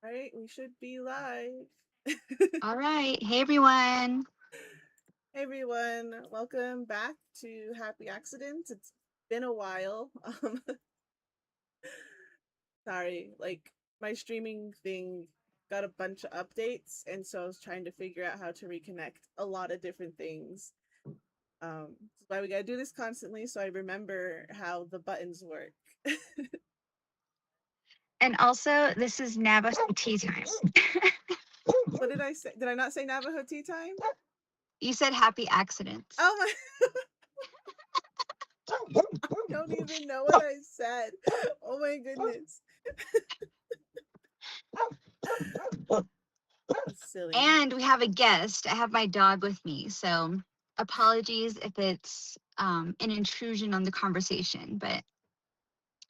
All right, we should be live. All right. Hey, everyone. Hey everyone, welcome back to Happy Accidents. It's been a while. Sorry, like my streaming thing got a bunch of updates, and so I was trying to figure out how to reconnect a lot of different things. That's why we gotta do this constantly, so I remember how the buttons work. And also, this is Navajo Tea Time. What did I say? Did I not say Navajo Tea Time? You said happy accidents. Oh my! I don't even know what I said. Oh my goodness. Silly. And we have a guest. I have my dog with me. So apologies if it's an intrusion on the conversation, but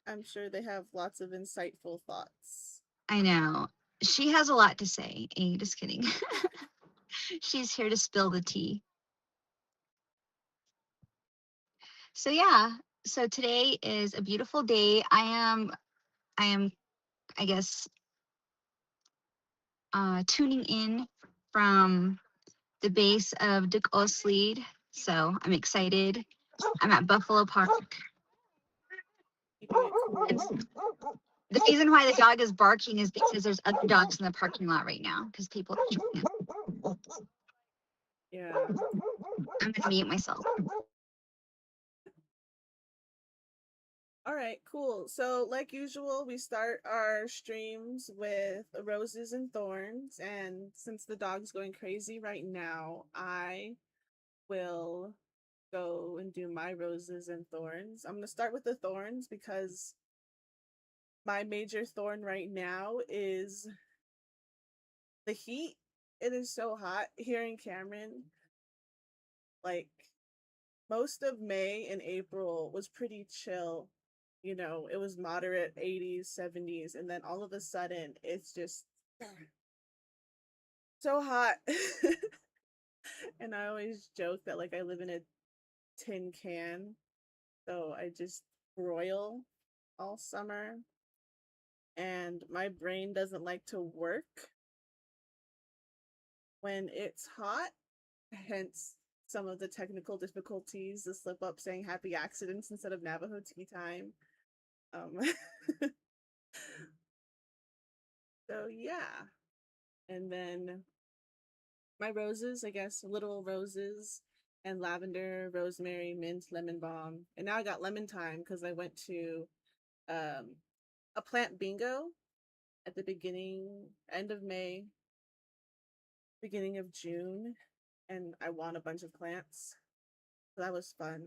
I'm sure they have lots of insightful thoughts. I know she has a lot to say. Just kidding. She's here to spill the tea. So, yeah. So today is a beautiful day. I am, I guess, tuning in from the base of Dick Osley. So I'm excited. I'm at Buffalo Park. Keeping it And cool. the reason why the dog is barking is because there's other dogs in the parking lot right now because people are checking in. Yeah. I'm gonna mute myself. All right, cool. So, like usual, we start our streams with roses and thorns. And since the dog's going crazy right now, I will go and do my roses and thorns. I'm going to start with the thorns because my major thorn right now is the heat. It is so hot here in Cameron. Like, most of May and April was pretty chill. You know, it was moderate 80s, 70s, and then all of a sudden it's just so hot. And I always joke that like I live in a tin can, so I just broil all summer and my brain doesn't like to work when it's hot, hence some of the technical difficulties, the slip up saying happy accidents instead of Navajo tea time. Um, so yeah. And then my roses, I guess, little roses and lavender, rosemary, mint, lemon balm. And now I got lemon thyme because I went to um, a plant bingo at the end of May, beginning of June, and I won a bunch of plants. So that was fun.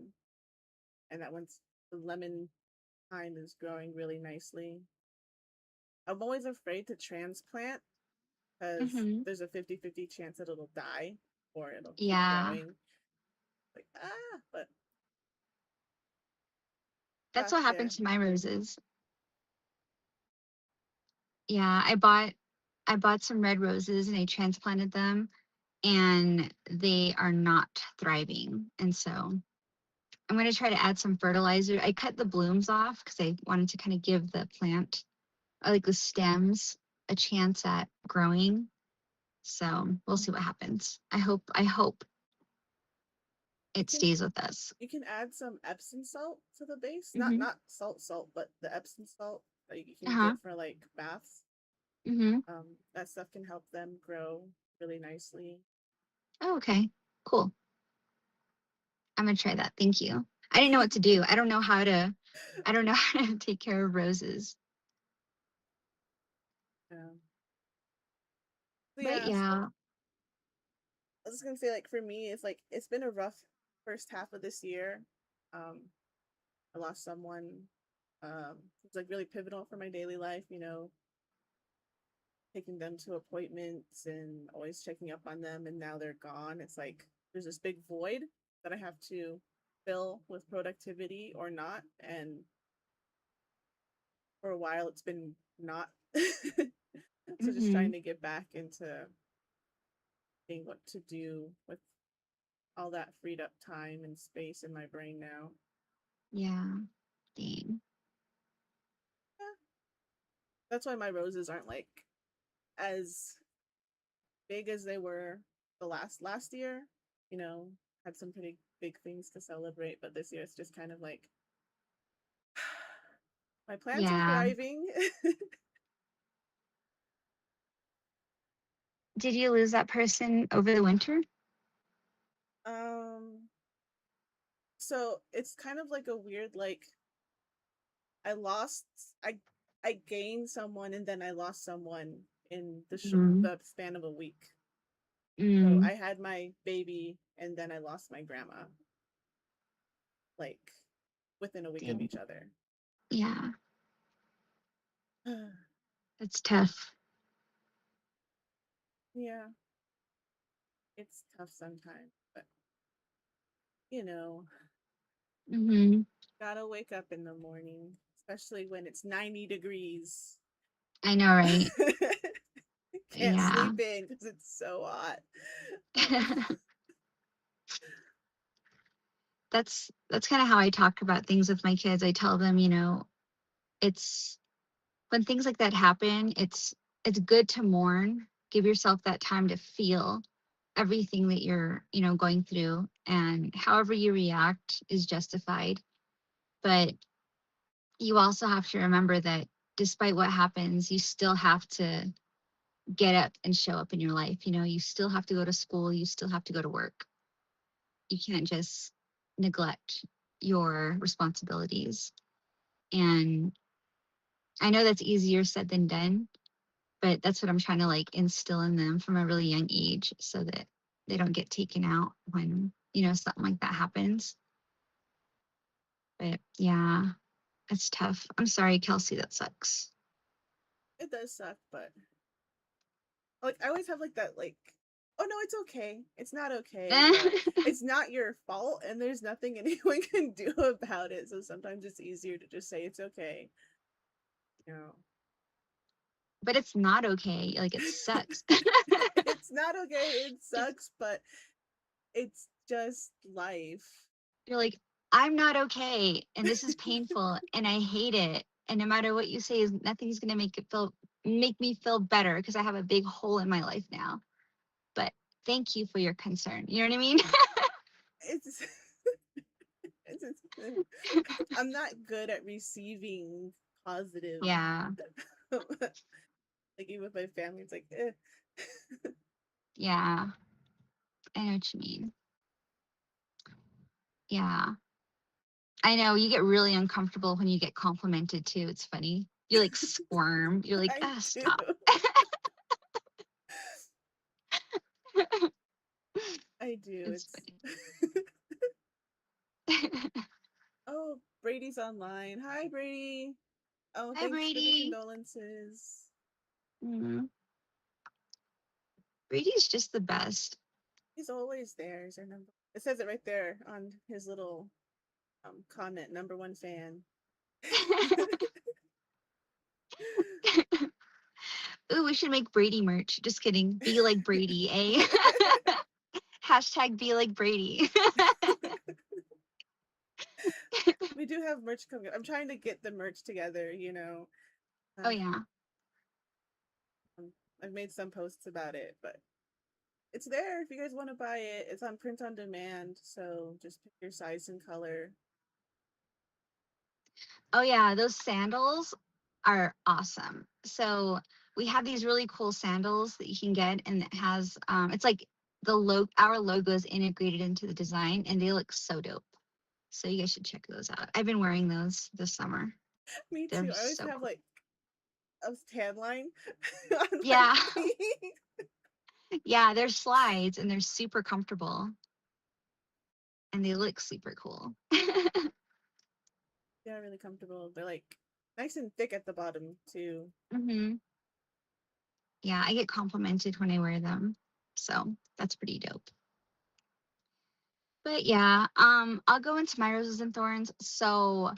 And that one's the lemon thyme is growing really nicely. I'm always afraid to transplant because Hmm. there's a 50-50 chance that it'll die or it'll keep Yeah, growing. Like, but that's got what happened there. to my roses. Yeah, I bought some red roses and I transplanted them, and they are not thriving. And so I'm going to try to add some fertilizer. I cut the blooms off because I wanted to kind of give the plant, like the stems, a chance at growing. So we'll see what happens. I hope You it can stays with us. you can add some Epsom salt to the base. Not Mm-hmm. not salt, but the Epsom salt that you can Uh-huh. get for like baths. Mm-hmm. That stuff can help them grow really nicely. Oh, okay. Cool. I'm gonna try that. Thank you. I didn't know what to do. I don't know how to take care of roses. Yeah. So But yeah, yeah. I was just gonna say like for me, it's like it's been a rough first half of this year. Um, I lost someone. It's like really pivotal for my daily life. You know, taking them to appointments and always checking up on them, and now they're gone. It's like there's this big void that I have to fill with productivity or not. And for a while, it's been not. So just Mm-hmm. trying to get back into being what to do with all that freed up time and space in my brain now. Yeah. Dang. Yeah, that's why my roses aren't like as big as they were the last year. You know, had some pretty big things to celebrate, but this year it's just kind of like my plants are Yeah. thriving. Did you lose that person over the winter? um so it's kind of like a weird like I lost I I gained someone and then I lost someone in Mm. the span of a week. So Mm. I had my baby and then I lost my grandma like within a week of Dang. each other. Yeah, that's tough. Yeah, it's tough sometimes, but you know, Hmm. gotta wake up in the morning, especially when it's 90 degrees. I know, right? Can't Yeah. sleep in because it's so hot. Oh, That's kind of how I talk about things with my kids. I tell them, it's when things like that happen, it's good to mourn. Give yourself that time to feel everything that you're, going through, and however you react is justified. But you also have to remember that despite what happens, you still have to get up and show up in your life. You still have to go to school, you still have to go to work. You can't just neglect your responsibilities. And I know that's easier said than done, but that's what I'm trying to like instill in them from a really young age so that they don't get taken out when, something like that happens. But yeah, it's tough. I'm sorry, Kelsey, that sucks. it does suck, but like I always have like that like oh no, it's okay. It's not okay, but it's not your fault and there's nothing anyone can do about it. So sometimes it's easier to just say it's okay. You know. But it's not okay. Like it sucks. It's not okay. It It's sucks, but it's just life. You're like, I'm not okay and this is painful and I hate it. And no matter what you say, is nothing's gonna make me feel better because I have a big hole in my life now. But thank you for your concern. You know what I mean? It's, it's I'm not good at receiving positive Yeah. like even with my family it's like eh. Yeah. I know what you mean. Yeah. I know you get really uncomfortable when you get complimented too. It's funny. You like squirm. You're like, I ah, do. stop. I do. It's It's funny. oh, Brady's online. Hi Brady. Oh, Hi, thanks for the Brady. condolences. Mm, Brady's just the best. He's always there. Is our number. It says it right there on his little comment. Number one fan. Ooh, we should make Brady merch. Just kidding. Be like Brady, eh? Hashtag be like Brady. We do have merch coming. I'm trying to get the merch together. You know, Oh, uh, yeah. um, I've made some posts about it, but it's there if you guys want to buy it. It's on print on demand, so just pick your size and color. Oh, yeah. Those sandals are awesome. So we have these really cool sandals that you can get, and it has, it's like our logo is integrated into the design, and they look so dope. So you guys should check those out. I've been wearing those this summer. Me They're too. I always so have cool. like a tan line on my Yeah. feet. Yeah. They're slides and they're super comfortable and they look super cool. Yeah, really comfortable. They're like nice and thick at the bottom too. Hmm. Yeah. I get complimented when I wear them. So that's pretty dope. But yeah, I'll go into my roses and thorns. So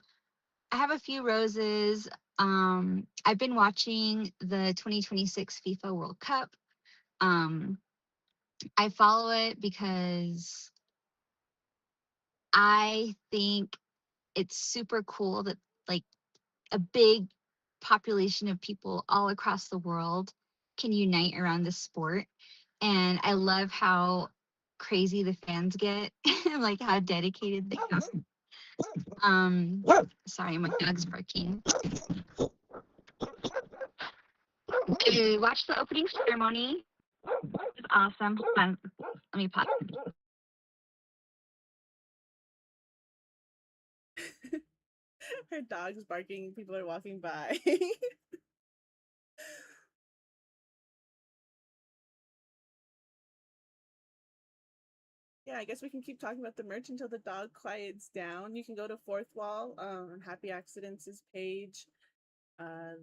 I have a few roses. I've been watching the 2026 FIFA World Cup. Um, I follow it because I think it's super cool that like a big population of people all across the world can unite around this sport. And I love how crazy the fans get, like how dedicated they are. Um, Sorry, my dog's barking. To watch the opening ceremony. It's awesome. Hold on, let me pause. Her dog's barking. People are walking by. Yeah, I guess we can keep talking about the merch until the dog quiets down. You can go to Fourth Wall on Happy Accidents' page. Uh,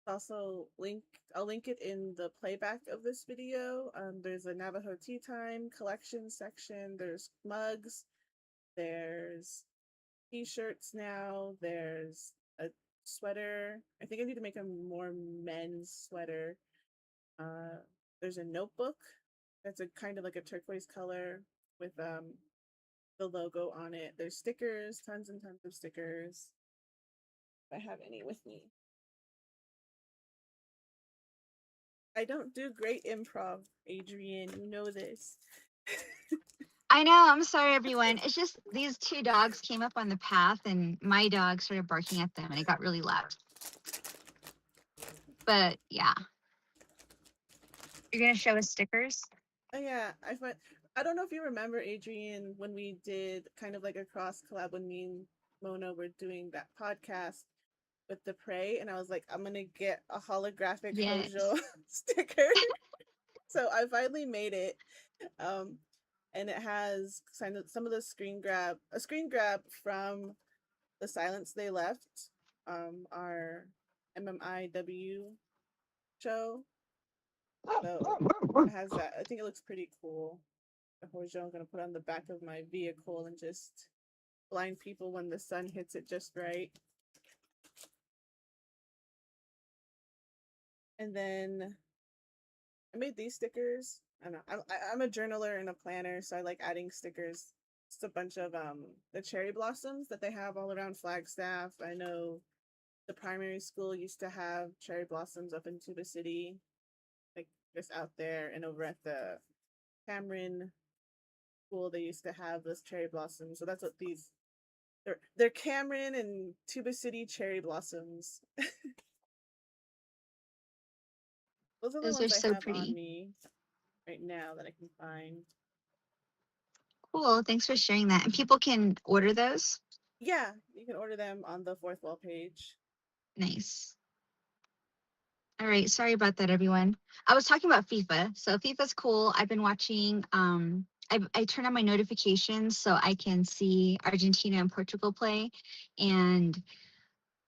also link I'll link it in the playback of this video. There's a Navajo Tea Time collection section. There's mugs. There's t-shirts now. There's a sweater. I think I need to make a more men's sweater. Uh, there's a notebook that's a kind of like a turquoise color with the logo on it. There's stickers, tons and tons of stickers. If I have any with me. I don't do great improv, Adrian. You know this. I know. I'm sorry, everyone. It's just these two dogs came up on the path, and my dog started barking at them, and it got really loud. But yeah, you're gonna show us stickers. Oh yeah, I don't know if you remember, Adrian, when we did kind of like a cross collab when me and Mona were doing that podcast with the prey, and I was like, I'm gonna get a holographic Yes. Hojo sticker. So I finally made it. Um, and it has some of the a screen grab from the Silence They Left, our MMIW show. So it has that. I think it looks pretty cool. The Hojo I'm gonna put on the back of my vehicle and just blind people when the sun hits it just right. And then I made these stickers. I don't know. I'm a journaler and a planner, so I like adding stickers. It's a bunch of the cherry blossoms that they have all around Flagstaff. I know the primary school used to have cherry blossoms up in Tuba City, like just out there, and over at the Cameron school they used to have those cherry blossoms. So that's what these they're Cameron and Tuba City cherry blossoms. Those are the Those are ones I so have on pretty. me right now that I can find. Cool. Thanks for sharing that. And people can order those. Yeah, you can order them on the Fourth Wall page. Nice. All right. Sorry about that, everyone. I was talking about FIFA. So FIFA's cool. I've been watching. I turn on my notifications so I can see Argentina and Portugal play. And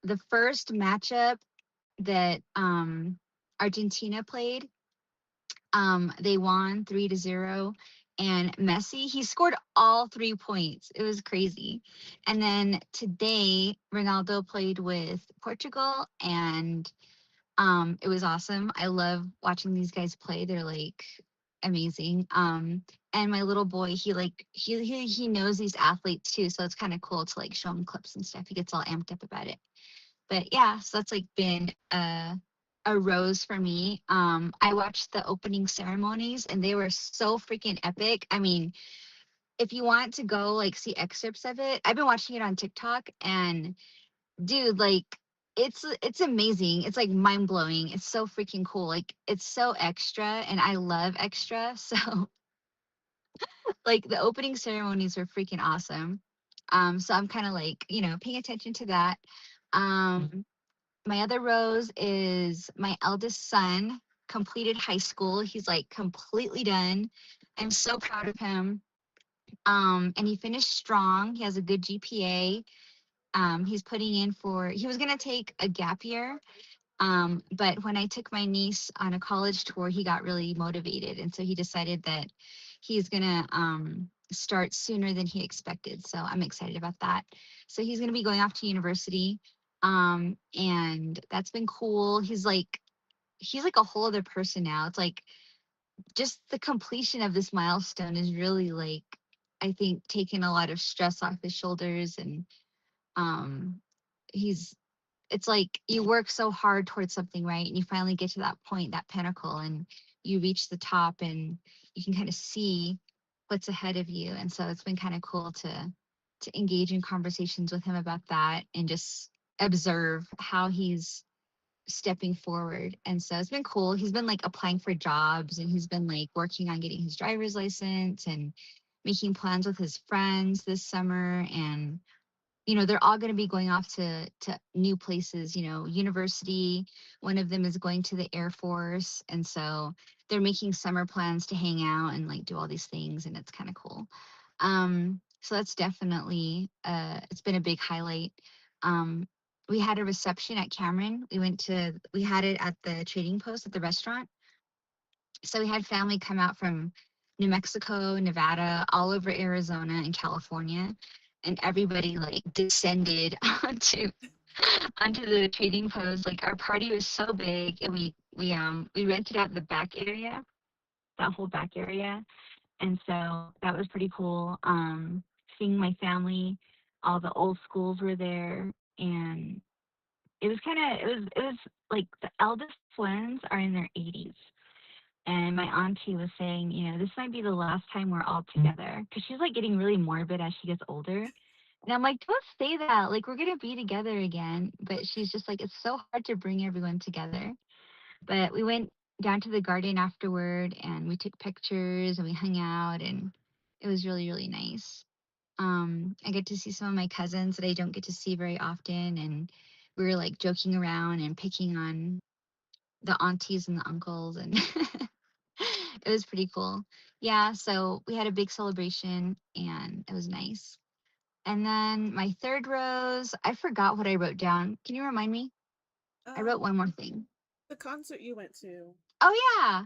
the first matchup that Argentina played, they won 3-0. And Messi, he scored all 3 points. It was crazy. And then today, Ronaldo played with Portugal, and it was awesome. I love watching these guys play. They're like amazing. And my little boy, he knows these athletes too, so it's kind of cool to like show him clips and stuff. He gets all amped up about it. But yeah, so that's like been a rose for me. I watched the opening ceremonies and they were so freaking epic. I mean, if you want to go like see excerpts of it, I've been watching it on TikTok, and dude, like it's amazing. It's like mind blowing. It's so freaking cool. Like it's so extra, and I love extra. So like the opening ceremonies were freaking awesome. So I'm kind of like, paying attention to that. My other rose is my eldest son completed high school. He's like completely done. I'm so proud of him. And he finished strong. He has a good GPA. He's putting in he was going to take a gap year. But when I took my niece on a college tour, he got really motivated. And so he decided that he's going to start sooner than he expected. So I'm excited about that. So he's going to be going off to university. And that's been cool. He's like a whole other person now. It's like just the completion of this milestone is really like, I think, taking a lot of stress off his shoulders. And um, he's it's like you work so hard towards something, right? And you finally get to that point, that pinnacle, and you reach the top and you can kind of see what's ahead of you. And so it's been kind of cool to engage in conversations with him about that and just observe how he's stepping forward. And so it's been cool. He's been like applying for jobs and he's been like working on getting his driver's license and making plans with his friends this summer. And they're all going to be going off to new places, university. One of them is going to the Air Force, and so they're making summer plans to hang out and like do all these things, and it's kind of cool. So that's definitely it's been a big highlight. um we had a reception at Cameron. We had it at the Trading Post at the restaurant. So we had family come out from New Mexico, Nevada, all over Arizona and California, and everybody like descended onto the Trading Post. Like our party was so big, and we rented out the back area, that whole back area, and so that was pretty cool. Seeing my family, all the old schools were there, and it was like the eldest twins are in their 80s, and my auntie was saying, this might be the last time we're all together because she's like getting really morbid as she gets older. And I'm like, don't say that. Like, we're going to be together again. But she's just like, it's so hard to bring everyone together. But we went down to the garden afterward and we took pictures and we hung out, and it was really, really nice. I get to see some of my cousins that I don't get to see very often. And we were like joking around and picking on the aunties and the uncles, and it was pretty cool. Yeah, so we had a big celebration and it was nice. And then my third rose, I forgot what I wrote down. Can you remind me? I wrote Um, one more thing. the concert you went to. Oh yeah.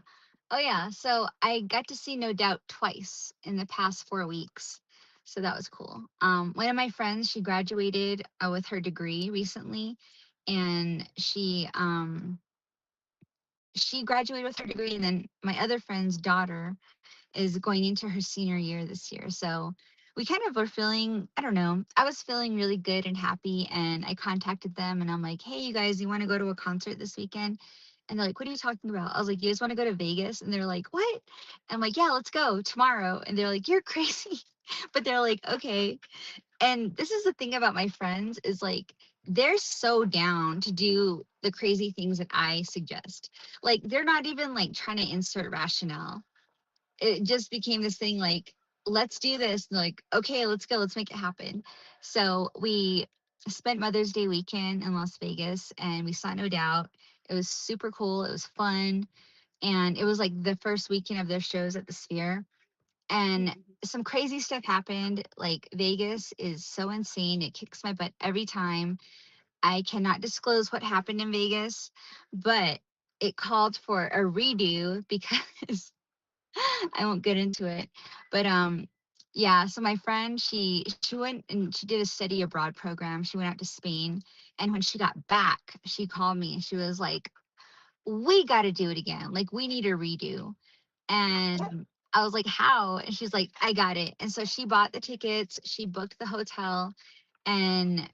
Oh yeah. So I got to see No Doubt twice in the past 4 weeks. So that was cool. One of my friends, she graduated with her degree recently, and she graduated with her degree, and then my other friend's daughter is going into her senior year this year. So we kind of were feeling, I don't know, I was feeling really good and happy. And I contacted them and I'm like, hey, you guys, you want to go to a concert this weekend? And they're like, what are you talking about? I was like, you guys want to go to Vegas? And they're like, what? I'm like, yeah, let's go tomorrow. And they're like, you're crazy. But they're like, okay. And this is the thing about my friends is like, they're so down to do the crazy things that I suggest. Like, they're not even like trying to insert rationale. It just became this thing like, let's do this. And like, okay, let's go, let's make it happen. So we spent Mother's Day weekend in Las Vegas and we saw No Doubt. It was super cool. It was fun. And it was like the first weekend of their shows at the Sphere. And Mhm. some crazy stuff happened. Like, Vegas is so insane. It kicks my butt every time. I cannot disclose what happened in Vegas, but it called for a redo because I won't get into it. But yeah, so my friend, she went and she did a study abroad program. She went out to Spain, and when she got back, she called me. She was like, "We got to do it again. Like, we need a redo." And I was like, "How?" And she's like, "I got it." And so she bought the tickets, she booked the hotel, and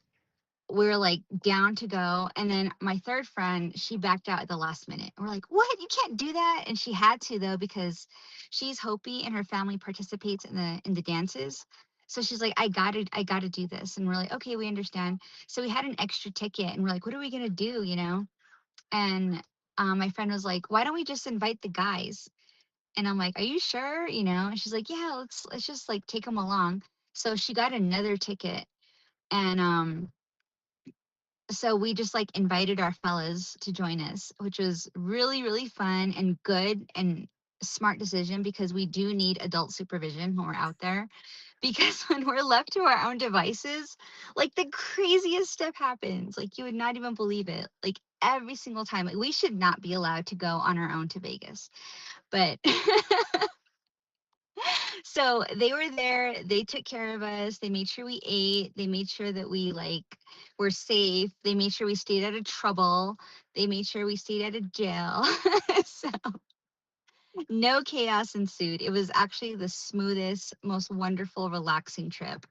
we were like down to go. And then my third friend, she backed out at the last minute. And we're like, what? You can't do that. And she had to, though, because she's Hopi and her family participates in the dances. So she's like, I gotta do this. And we're like, okay, we understand. So we had an extra ticket and we're like, what are we gonna do? And my friend was like, why don't we just invite the guys? And I'm like, are you sure? And she's like, yeah, let's just like take them along. So she got another ticket. And so we just like invited our fellas to join us, which was really, really fun and good and smart decision because we do need adult supervision when we're out there. Because when we're left to our own devices, like the craziest stuff happens. Like, you would not even believe it. Like, every single time. Like, we should not be allowed to go on our own to Vegas. But so they were there, they took care of us, they made sure we ate, they made sure that we like were safe, they made sure we stayed out of trouble, they made sure we stayed out of jail. So no chaos ensued. It was actually the smoothest, most wonderful, relaxing trip.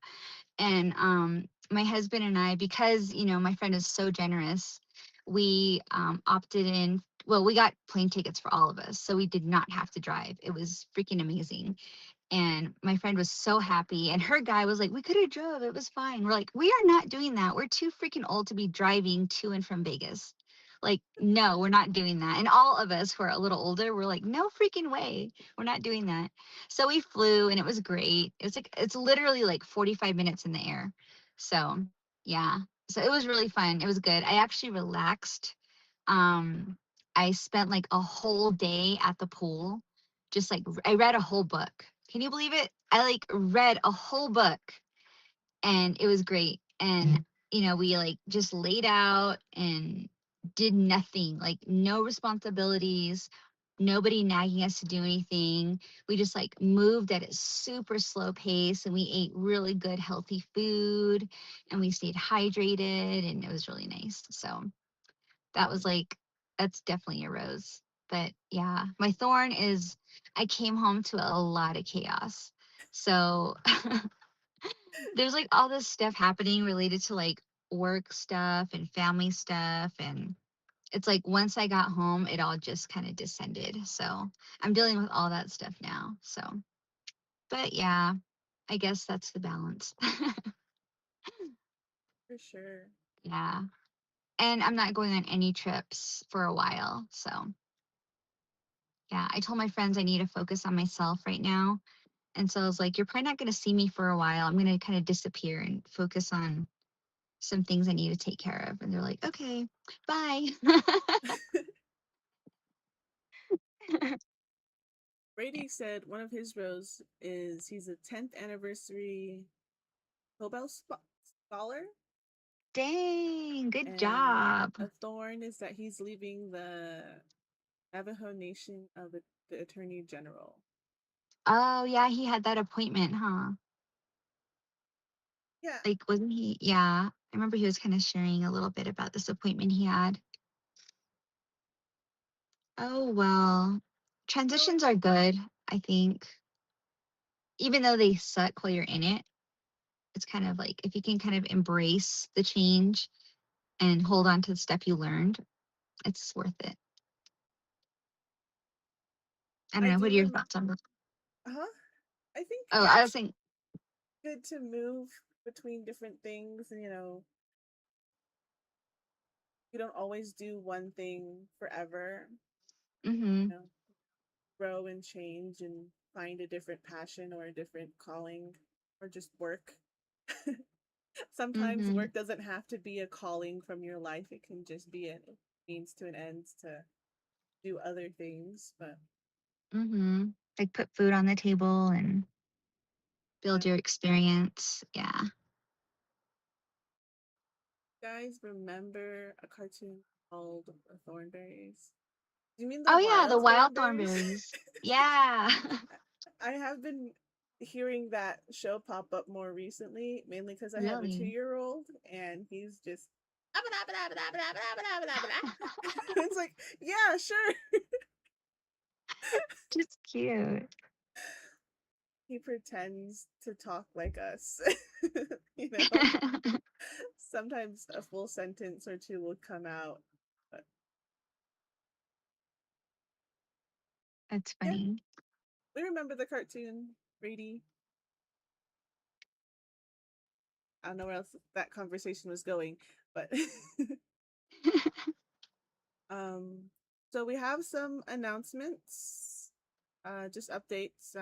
And my husband and I, because my friend is so generous, we opted in. Well, we got plane tickets for all of us, so we did not have to drive. It was freaking amazing. And my friend was so happy, and her guy was like, we could have drove, it was fine. We're like, we are not doing that. We're too freaking old to be driving to and from Vegas. Like, no, we're not doing that. And all of us who are a little older, we're like, no freaking way, we're not doing that. So we flew, and it was great. It's literally like 45 minutes in the air. So yeah, so it was really fun. It was good. I actually relaxed. um I spent like a whole day at the pool, just like I read a whole book. Can you believe it? I like read a whole book, and it was great. And we like just laid out and did nothing, like no responsibilities, nobody nagging us to do anything. We just like moved at a super slow pace, and we ate really good healthy food, and we stayed hydrated, and it was really nice. So that was like, that's definitely a rose. But yeah, my thorn is I came home to a lot of chaos. So there's like all this stuff happening related to like work stuff and family stuff. And it's like once I got home, it all just kind of descended. So I'm dealing with all that stuff now. So, but yeah, I guess that's the balance. For sure. Yeah. And I'm not going on any trips for a while. So yeah, I told my friends I need to focus on myself right now. And so I was like, you're probably not going to see me for a while. I'm going to kind of disappear and focus on some things I need to take care of. And they're like, okay, bye. Yeah. Brady said one of his roles is he's a 10th anniversary Nobel scholar, Dang, good and job. a thorn is that he's leaving the Navajo Nation of the Attorney General. Oh, yeah, he had that appointment, huh? Yeah. Like, wasn't he? Yeah. I remember he was kind of sharing a little bit about this appointment he had. Oh, well, So transitions are good, I think. Even though they suck while you're in it, it's kind of like if you can kind of embrace the change and hold on to the stuff you learned, it's worth it. I don't I know. What do are your remember. thoughts on that? Huh? I think, Oh, yeah, I was it's saying, good to move between different things. And, you don't always do one thing forever. mm-hmm, You know, grow and change and find a different passion or a different calling or just work. Sometimes mm-hmm, work doesn't have to be a calling from your life. It can just be a means to an end to do other things. But mm-hmm. Like put food on the table and yeah, build your experience. Yeah. guys, remember a cartoon called The Thornberries? Do you mean the Oh yeah, the Wild wild Thornberries? thornberries. Yeah. I have been hearing that show pop up more recently, mainly because I have a Really? 2-year-old and he's just. It's like, yeah, sure. Just cute. He pretends to talk like us. you know, sometimes a full sentence or two will come out. But That's yeah, funny. we remember the cartoon, Brady. I don't know where else that conversation was going, but um, so we have some announcements, just updates.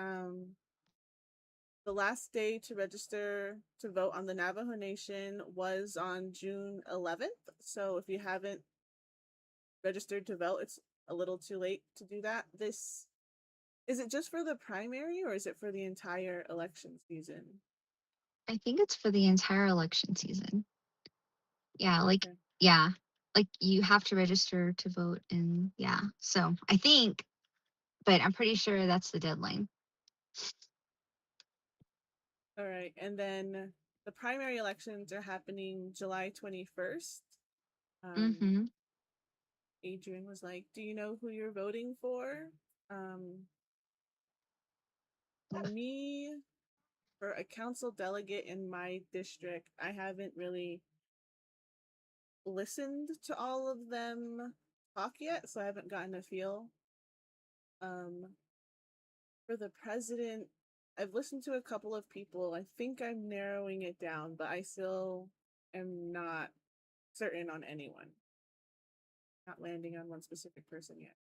The last day to register to vote on the Navajo Nation was on June 11th. So if you haven't registered to vote, it's a little too late to do that. This is it just for the primary or is it for the entire election season? I think it's for the entire election season. Yeah, like Okay. yeah. Like you have to register to vote and yeah. So I think, but I'm pretty sure that's the deadline. All right. And then the primary elections are happening July 21st. Um, Mm-hmm. Adrian was like, "Do you know who you're voting for?" Um, me, for a council delegate in my district, I haven't really listened to all of them talk yet, so I haven't gotten a feel. Um, for the president, I've listened to a couple of people. I think I'm narrowing it down, but I still am not certain on anyone. Not landing on one specific person yet.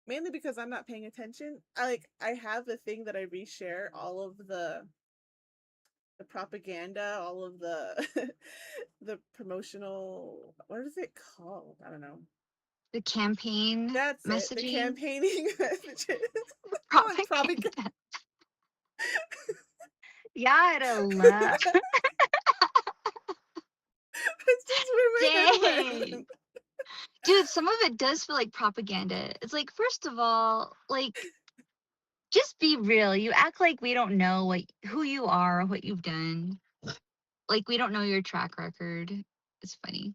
Mainly because I'm not paying attention. I have the thing that I reshare all of the propaganda, all of the the promotional, what is it called? I don't know. The campaign That's it. The messaging campaigning messages. Oh, and propaganda. propaganda. Yeah, I love. It's just where my head Dang. went. Dude, some of it does feel like propaganda. It's like, first of all, like, just be real. You act like we don't know who you are, what you've done. Like we don't know your track record. It's funny.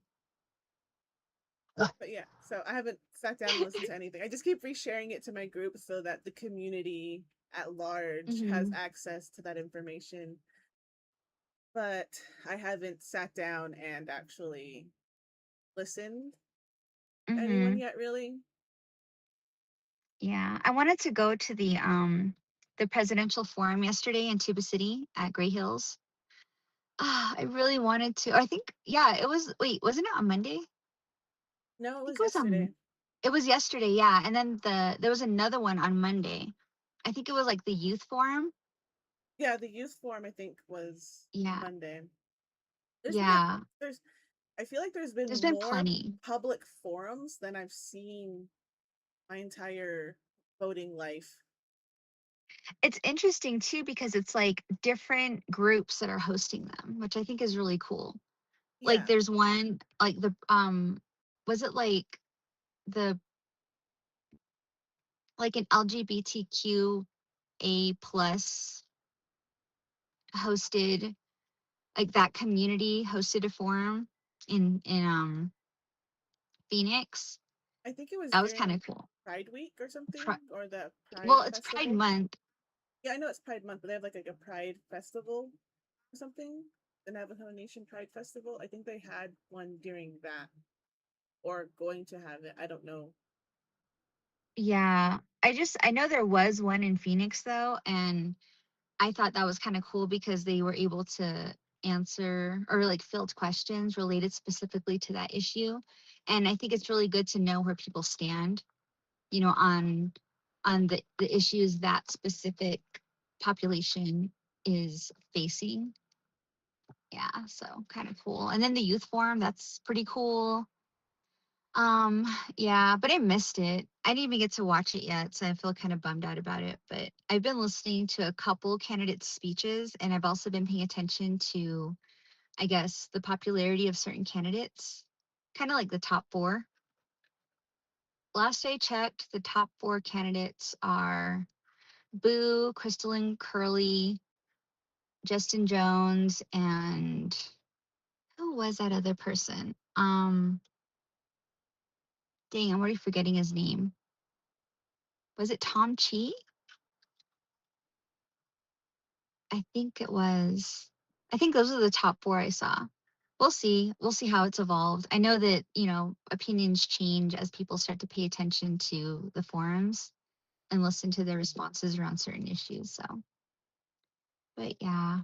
But yeah, so I haven't sat down and listened to anything. I just keep resharing it to my group so that the community at large has Mhm. access to that information. But I haven't sat down and actually listened to anyone Mhm. yet, really. Yeah. I wanted to go to the presidential forum yesterday in Tuba City at Gray Hills. I really wanted to. I think yeah, it was wait, wasn't it on Monday? I No, it think was it was on yesterday. it was yesterday, yeah. And then there was another one on Monday. I think it was like the youth forum. Yeah, the youth forum I think was Yeah. Monday. There's been a Yeah. there's I feel like there's There's been been more plenty. public forums than I've seen my entire voting life. It's interesting too because it's like different groups that are hosting them, which I think is really cool. Like Yeah, there's one like the was it the like an LGBTQA plus hosted like that community hosted a forum in Phoenix. I think it was That was kind during of cool. Pride Week or something, Pri- or the well, Pride it's Pride Festival. Month. Yeah, I know it's Pride Month, but they have like a Pride Festival or something. The Navajo Nation Pride Festival. I think they had one during that, or going to have it. I don't know. Yeah. I know there was one in Phoenix though, and I thought that was kind of cool because they were able to answer or like field questions related specifically to that issue. And I think it's really good to know where people stand, on the issues that specific population is facing. Yeah, so kind of cool. And then the youth forum, that's pretty cool. Um, yeah, but I missed it. I didn't even get to watch it yet, so I feel kind of bummed out about it. But I've been listening to a couple candidates' speeches, and I've also been paying attention to, I guess, the popularity of certain candidates, kind of like the top four. Last I checked, the top four candidates are Boo, Crystalline Curly, Justin Jones, and who was that other person? Dang, I'm already forgetting his name. Was it Tom Chi? I think it was. I think those are the top four I saw. We'll see. We'll see how it's evolved. I know that, opinions change as people start to pay attention to the forums and listen to their responses around certain issues. So, but yeah.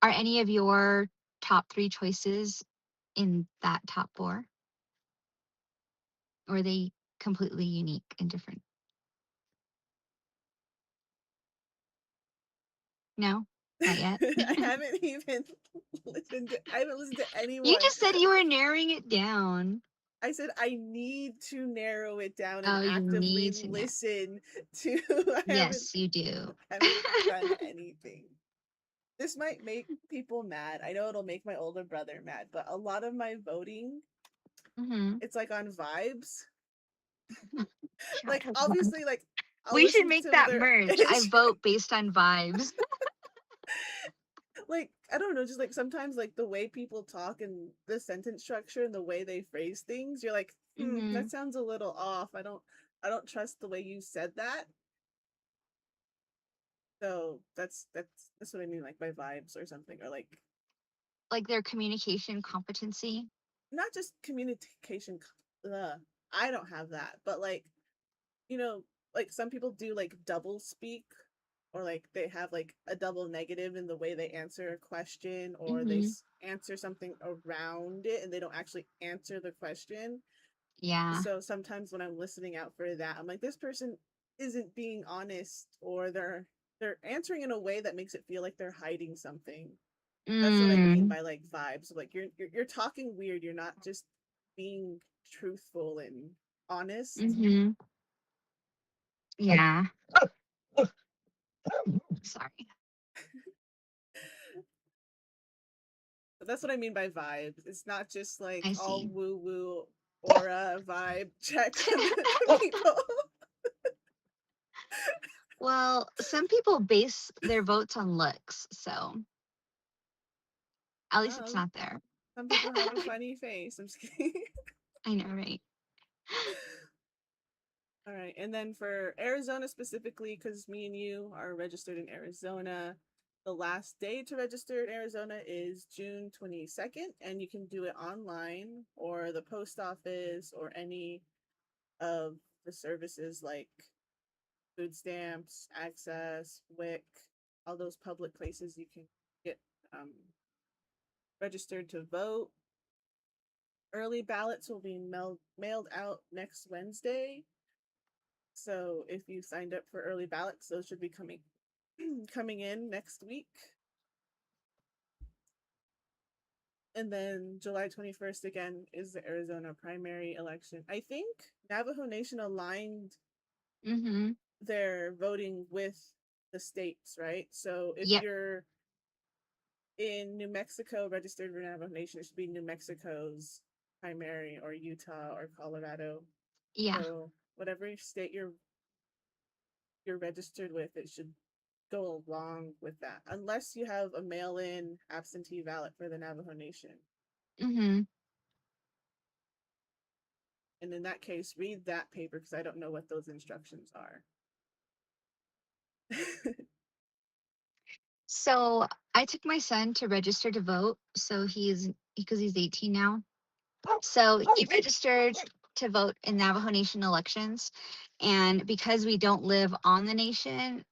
Are any of your top three choices in that top four? Or are they completely unique and different? No, not yet. I haven't even listened to. I haven't listened to You anyone. just said you were narrowing it down. I said I need to narrow it down and Oh, you actively need to know. listen to. I haven't. Yes, you do. I haven't done anything. This might make people mad. I know it'll make my older brother mad, but a lot of my voting, hmm it's like on vibes. Shut Like up. obviously, like I'll We should listen make to that their merch. I issue. vote based on vibes. Like I don't know, just like sometimes like the way people talk and the sentence structure and the way they phrase things, you're like, hmm that sounds a little off. I don't trust the way you said that. So that's what I mean, like by vibes or something, or like Like their communication competency. not just communication. Ugh, I don't have that, but like you know, like some people do like double speak, or like they have like a double negative in the way they answer a question, or they Mm-hmm. answer something around it and they don't actually answer the question. Yeah. So sometimes when I'm listening out for that, I'm like, this person isn't being honest, or they're answering in a way that makes it feel like they're hiding something. That's what I mean Mm. by like vibes. Like you're talking weird. You're not just being truthful and honest. Mm-hmm. Yeah. Sorry. But that's what I mean by vibes. It's not just like I all see. woo woo aura vibe check on the people. Well, some people base their votes on looks, so at least it's Oh, not there. some people have a funny face. I'm just kidding. I know, right? All right. And then for Arizona specifically, because me and you are registered in Arizona, the last day to register in Arizona is June 22nd, and you can do it online or the post office or any of the services like food stamps, access, WIC, all those public places you can get um, registered to vote. Early ballots will be mailed out next Wednesday. So if you signed up for early ballots, those should be coming in next week. And then July 21st again is the Arizona primary election. I think Navajo Nation aligned Mm-hmm. their voting with the states, right? So if Yep. you're in New Mexico registered for Navajo Nation, it should be New Mexico's primary, or Utah or Colorado. Yeah. So whatever state you're registered with, it should go along with that, unless you have a mail-in absentee ballot for the Navajo Nation. Mm-hmm. And in that case, read that paper because I don't know what those instructions are. So I took my son to register to vote. So because he's 18 now. So he registered to vote in Navajo Nation elections. And because we don't live on the nation,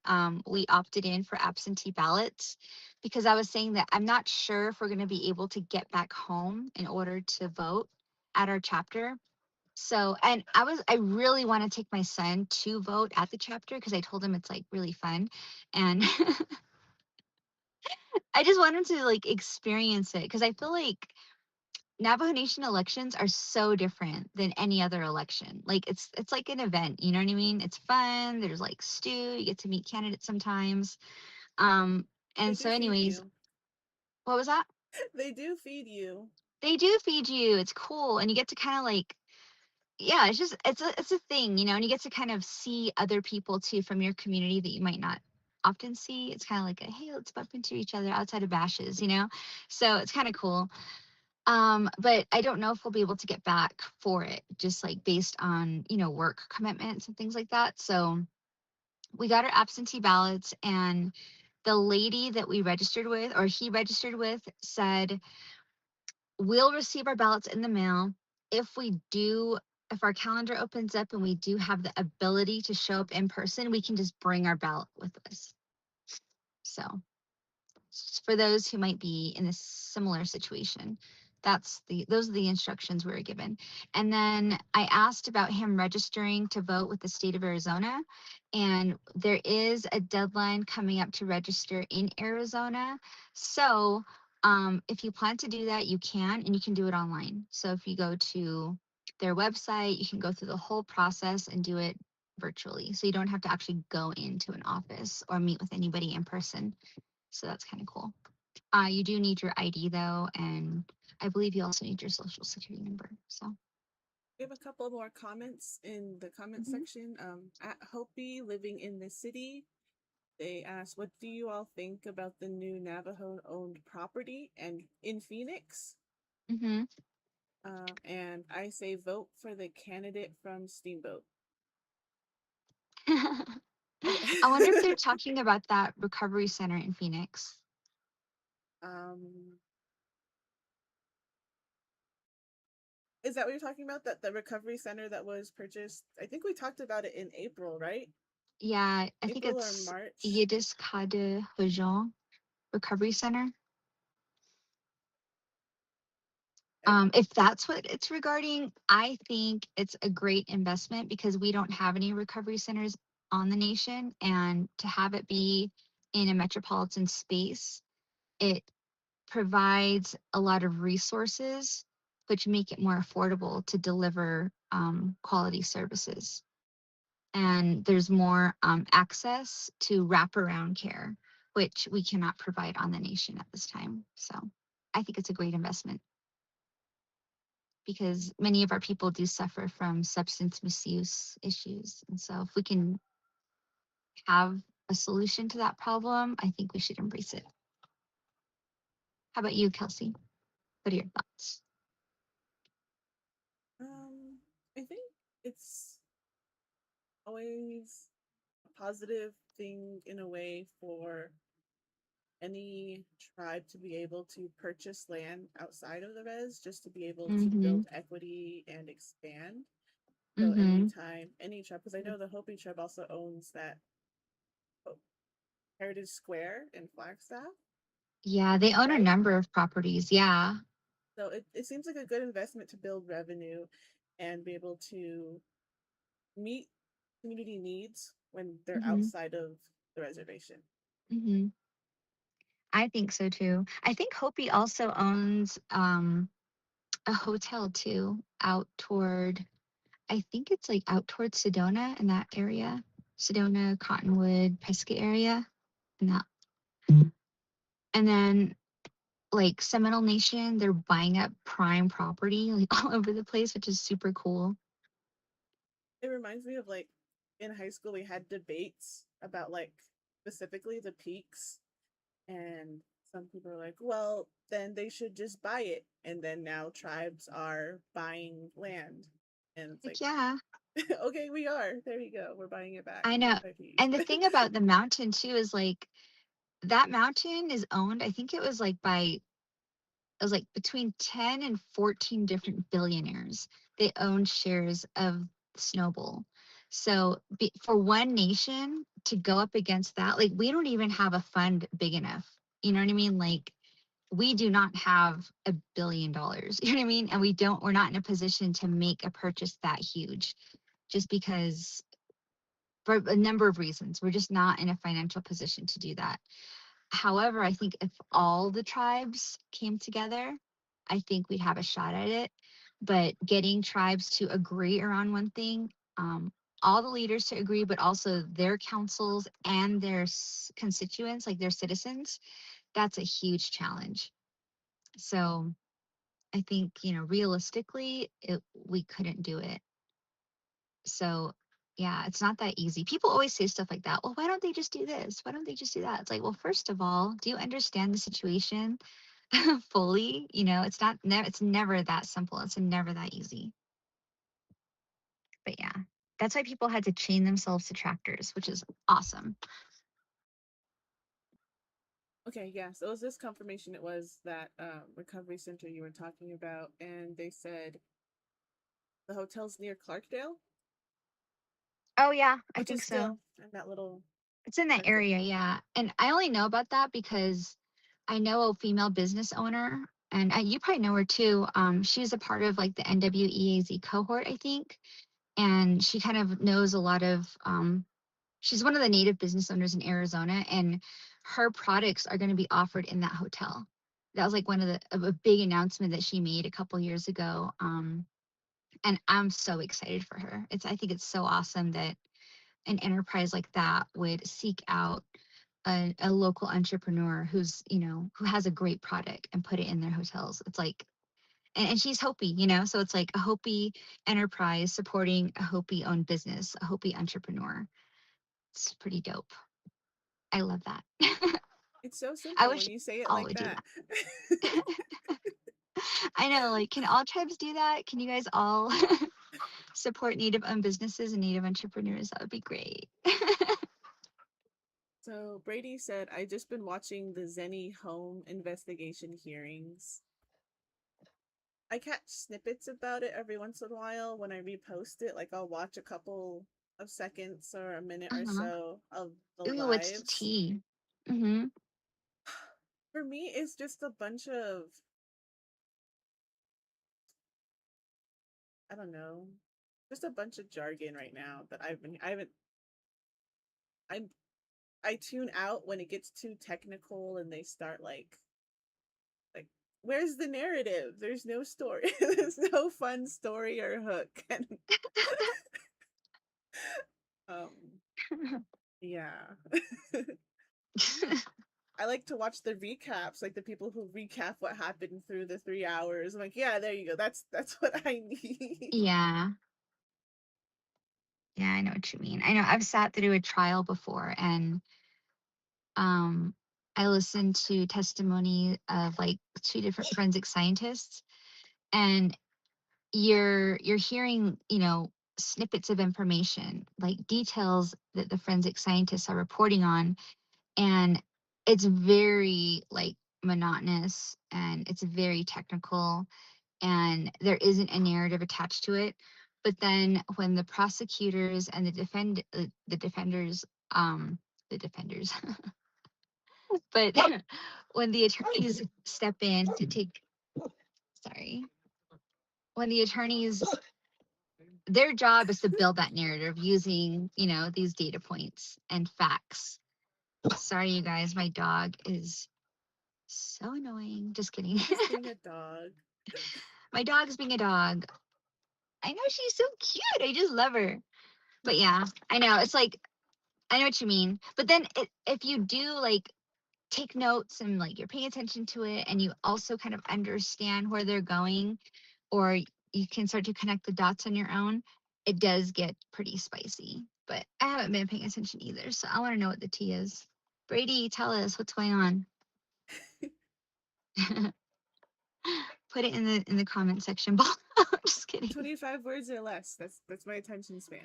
we opted in for absentee ballots because I was saying that I'm not sure if we're going to be able to get back home in order to vote at our chapter. So, and I really want to take my son to vote at the chapter because I told him it's like really fun. And I just want him to like experience it because I feel like Navajo Nation elections are so different than any other election. Like it's like an event, you know what I mean? It's fun. There's like stew. You get to meet candidates sometimes. Um, They and so, do feed anyways, you. what was that? They do feed you. They do feed you. It's cool, and you get to kind of like, yeah, it's a thing, you know, and you get to kind of see other people too from your community that you might not often see. It's kind of like a hey, let's bump into each other outside of bashes, you know. So it's kind of cool. But I don't know if we'll be able to get back for it, just like based on, work commitments and things like that. So we got our absentee ballots, and the lady that we registered with, or he registered with, said, we'll receive our ballots in the mail. If we do, if our calendar opens up and we do have the ability to show up in person, we can just bring our ballot with us. So for those who might be in a similar situation, those are the instructions we were given. And then I asked about him registering to vote with the state of Arizona, and there is a deadline coming up to register in Arizona. So if you plan to do that, you can, and you can do it online. So if you go to their website, you can go through the whole process and do it virtually, so you don't have to actually go into an office or meet with anybody in person. So that's kind of cool. You do need your ID though, and I believe you also need your social security number. So, We have a couple more comments in the comment mhm. section. At Hopi living in the city, they asked, "What do you all think about the new Navajo-owned property and in Phoenix?" Mhm. And I say vote for the candidate from Steamboat. I wonder if they're talking about that recovery center in Phoenix. um, is that what you're talking about? That the recovery center that was purchased? I think we talked about it in April, right? Yeah, I think April or it's March. Yiddish Kade Hojon Recovery Center. I, If that's what it's regarding, I think it's a great investment because we don't have any recovery centers on the nation. And to have it be in a metropolitan space, it provides a lot of resources, which make it more affordable to deliver quality services. And there's more access to wraparound care, which we cannot provide on the nation at this time. So I think it's a great investment because many of our people do suffer from substance misuse issues. And so if we can have a solution to that problem, I think we should embrace it. How about you, Kelsey? What are your thoughts? um, I think it's always a positive thing in a way for any tribe to be able to purchase land outside of the res just to be able to Mm-hmm. build equity and expand. So Mm-hmm. anytime any tribe, because I know the Hopi tribe also owns that Heritage Square in Flagstaff, Yeah, they own a right? number of properties. Yeah. So it seems like a good investment to build revenue and be able to meet community needs when they're Mm-hmm. outside of the reservation. Mm-hmm. I think so too. I think Hopi also owns a hotel too out toward, I think it's like out towards Sedona in that area. Sedona, Cottonwood, Prescott area. And that. And then like Seminole Nation, they're buying up prime property like all over the place, which is super cool. It reminds me of like in high school we had debates about like specifically the peaks, and some people are like, well, then they should just buy it. And then now tribes are buying land. And it's like, Like, yeah, okay, we are. There you go. We're buying it back. I know. By peace. And the thing about the mountain too is like that mountain is owned, I think it was like by, it was like between 10 and 14 different billionaires. They own shares of Snowball. So for one nation to go up against that, like we don't even have a fund big enough. You know what I mean? Like we do not have $1 billion. You know what I mean? And we're not in a position to make a purchase that huge just because for a number of reasons. We're just not in a financial position to do that. However, I think if all the tribes came together, I think we'd have a shot at it. But getting tribes to agree around one thing, all the leaders to agree, but also their councils and their constituents, like their citizens, that's a huge challenge. So I think, realistically, we couldn't do it. So yeah, it's not that easy. People always say stuff like that. Well, why don't they just do this? Why don't they just do that? It's like, well, first of all, do you understand the situation fully? It's never that simple. It's never that easy. But yeah, that's why people had to chain themselves to tractors, which is awesome. Okay, yeah. So it was this confirmation. It was that recovery center you were talking about, and they said the hotel's near Clarkdale, Oh yeah, I which is think so. still in that little It's in that market. area, yeah. And I only know about that because I know a female business owner, and you probably know her too. She was a part of like the NWEAZ cohort, I think, and she kind of knows a lot of. She's one of the native business owners in Arizona, and her products are going to be offered in that hotel. That was like one of a big announcement that she made a couple years ago. And I'm so excited for her. I think it's so awesome that an enterprise like that would seek out a local entrepreneur who has a great product and put it in their hotels. It's like, and she's Hopi, so it's like a Hopi enterprise supporting a Hopi owned business, a Hopi entrepreneur. It's pretty dope. I love that. It's so I simple when wish you say it all like would do that. that. I know, like, can all tribes do that? Can you guys all support native owned businesses and native entrepreneurs? That would be great. So Brady said, I just been watching the Zenny home investigation hearings. I catch snippets about it every once in a while when I repost it. Like I'll watch a couple of seconds or a minute or Uh-huh. so of the Ooh, what's the lives. tea? Mm-hmm. For me, it's just a bunch of, I don't know, just a bunch of jargon right now that I haven't, I'm, I tune out when it gets too technical and they start like, where's the narrative? There's no story. There's no fun story or hook. And um, yeah. I like to watch the recaps, like the people who recap what happened through the 3 hours. I'm like, yeah, there you go. That's what I need. Yeah. Yeah, I know what you mean. I know I've sat through a trial before, and um I listened to testimony of like two different forensic scientists, and you're hearing, snippets of information, like details that the forensic scientists are reporting on, and it's very like monotonous, and it's very technical, and there isn't a narrative attached to it. But then when the prosecutors and the defenders, the defenders, but when the attorneys step in to take, sorry, when the attorneys, their job is to build that narrative using, these data points and facts. Sorry, you guys, my dog is so annoying. Just kidding. Just being a dog. My dog is being a dog. I know she's so cute. I just love her. But yeah, I know. It's like, I know what you mean. But then if you do like take notes and like you're paying attention to it, and you also kind of understand where they're going, or you can start to connect the dots on your own, it does get pretty spicy. But I haven't been paying attention either, so I want to know what the tea is. Brady, tell us what's going on. Put it in the comment section below. I'm just kidding. 25 words or less. That's my attention span.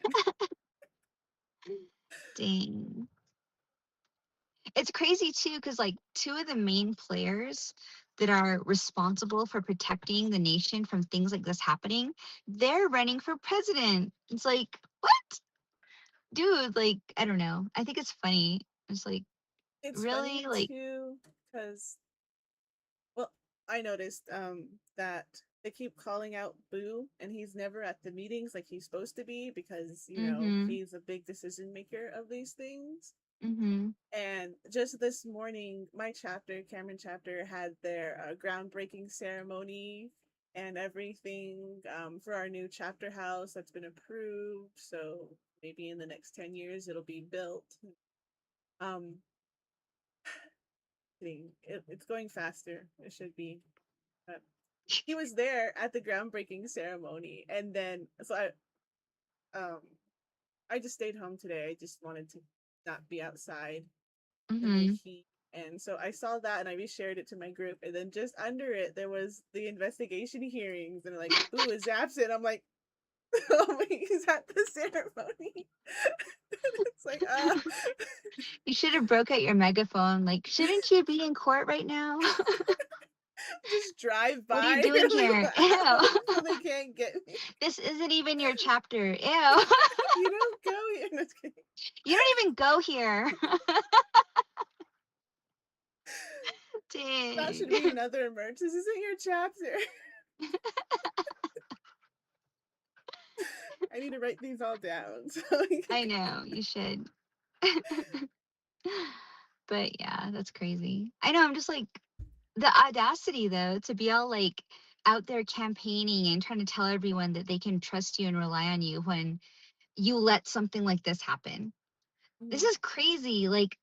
Dang. It's crazy too, because like two of the main players that are responsible for protecting the nation from things like this happening, they're running for president. It's like, what? Dude, like, I don't know. I think it's funny. It's like, It's funny really? Like, too because, well, I noticed that they keep calling out Boo and he's never at the meetings like he's supposed to be because, mm-hmm, he's a big decision maker of these things. mm-hmm. And just this morning, my chapter, Cameron chapter, had their groundbreaking ceremony and everything for our new chapter house that's been approved. So maybe in the next 10 years it'll be built. Um, it's going faster. It should be. But he was there at the groundbreaking ceremony, and then um I just stayed home today. I just wanted to not be outside in the Mm-hmm. heat. And so I saw that and I reshared it to my group. And then just under it, there was the investigation hearings. And like, Boo is absent. I'm like, oh, wait, he's at the ceremony. It's like, You should have broke out your megaphone. Like, shouldn't you be in court right now? just drive What are you by doing really here? loud Ew. so they can't get me. This isn't even your chapter. Ew. You don't go here. No, You don't even go here. that Dang. should be another merch. This isn't your chapter. I need to write these all down. So I know, you should. But yeah, that's crazy. I know, I'm just like, the audacity though, to be all like out there campaigning and trying to tell everyone that they can trust you and rely on you when you let something like this happen. This is crazy. Like,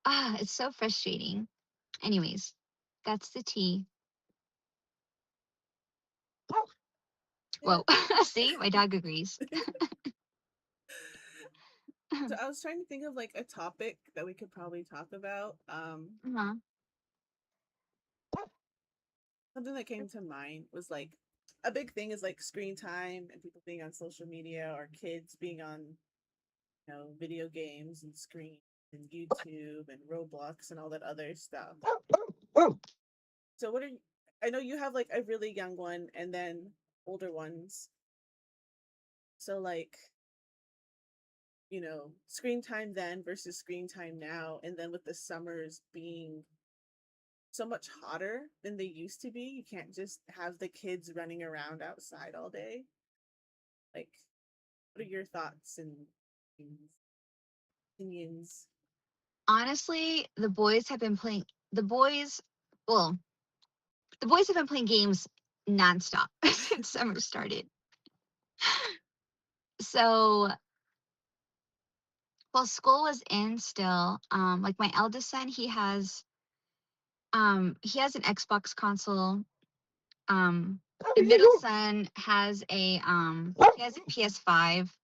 it's so frustrating. Anyways, that's the tea. yeah. Whoa. See, my dog agrees. So I was trying to think of like a topic that we could probably talk about. Uh-huh. Something that came to mind was like a big thing is like screen time and people being on social media or kids being on, video games and screen. and YouTube and Roblox and all that other stuff. So what are you, I know you have like a really young one and then older ones. So like, screen time then versus screen time now, and then with the summers being so much hotter than they used to be, you can't just have the kids running around outside all day. Like, what are your thoughts and opinions? Honestly, the boys, well, the boys have been playing games nonstop since summer started. So while school was in still, like my eldest son, he has an Xbox console. The middle son has a PS5,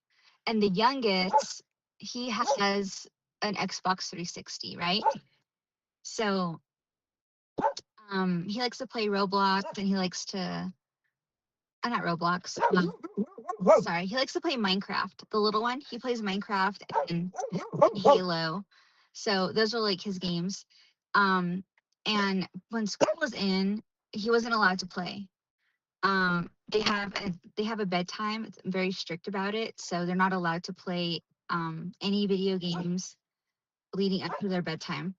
and the youngest, he has an Xbox 360, right? So he likes to play Roblox, and he likes to not Roblox. Sorry, he likes to play Minecraft. The little one, he plays Minecraft and Halo. So those are like his games. Um, and when school was in, he wasn't allowed to play. They have a bedtime. It's very strict about it, so they're not allowed to play any video games leading up to their bedtime.